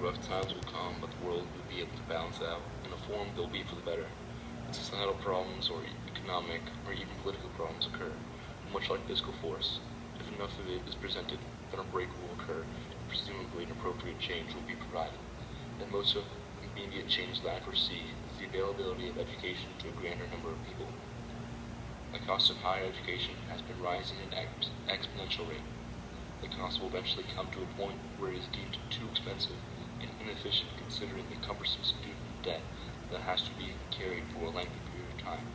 Rough times will come, but the world will be able to balance out. In a form, they'll be for the better. Societal problems or economic or even political problems occur, much like physical force. If enough of it is presented, then a break will occur, and presumably an appropriate change will be provided. The most immediate change that I foresee is the availability of education to a greater number of people. The cost of higher education has been rising at an exponential rate. The cost will eventually come to a point where it is deemed too expensive and inefficient considering the cumbersome student debt that has to be carried for a lengthy period of time.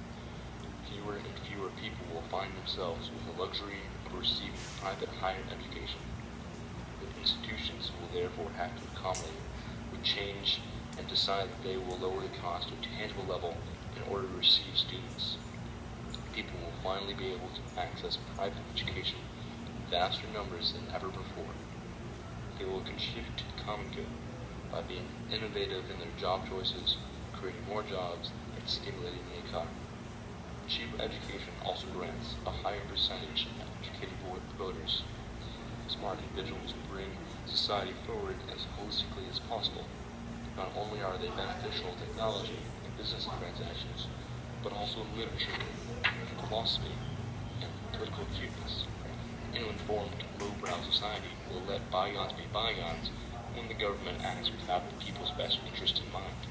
Fewer and fewer people will find themselves with the luxury of receiving private higher education. The institutions will therefore have to accommodate with change and decide that they will lower the cost to a tangible level in order to receive students. People will finally be able to access private education in vaster numbers than ever before. They will contribute to the common good by being innovative in their job choices, creating more jobs, and stimulating the economy. Cheap education also grants a higher percentage of educated voters. Smart individuals bring society forward as holistically as possible. Not only are they beneficial in technology and business transactions, but also in literature, philosophy, and political acuteness. An informed, lowbrow society will let bygones be bygones when the government acts without the people's best interest in mind.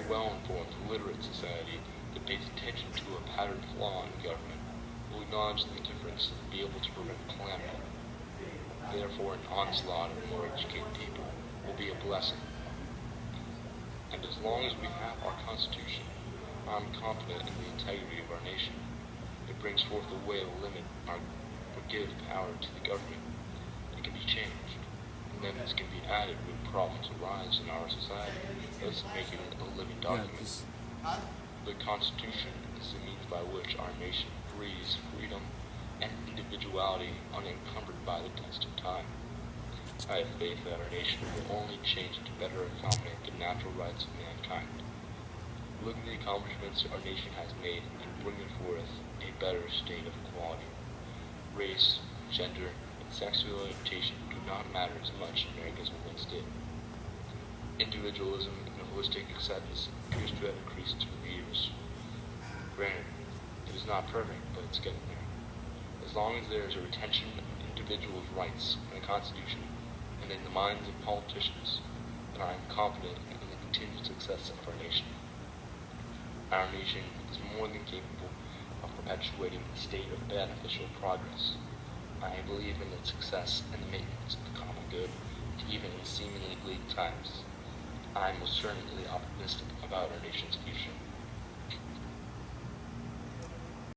A well-informed, literate society that pays attention to a patterned flaw in government will acknowledge the difference and be able to prevent calamity. Therefore, an onslaught of more educated people will be a blessing. And as long as we have our Constitution, I am confident in the integrity of our nation. It brings forth a way to limit or give power to the government. It can be changed. Amendments can be added when problems arise in our society, thus making it a living document. The Constitution is the means by which our nation breathes freedom and individuality unencumbered by the test of time. I have faith that our nation will only change to better accommodate the natural rights of mankind. Look at the accomplishments our nation has made in bringing forth a better state of equality. Race, gender, and sexual orientation do not matter as much in America as it once did. Individualism and holistic acceptance appears to have increased through the years. Granted, it is not perfect, but it's getting there. As long as there is a retention of individuals' rights in the Constitution and in the minds of politicians, then I am confident in the continued success of our nation. Our nation is more than capable of perpetuating a state of beneficial progress. I believe in its success and the maintenance of the common good, even in seemingly bleak times. I am most certainly optimistic about our nation's future.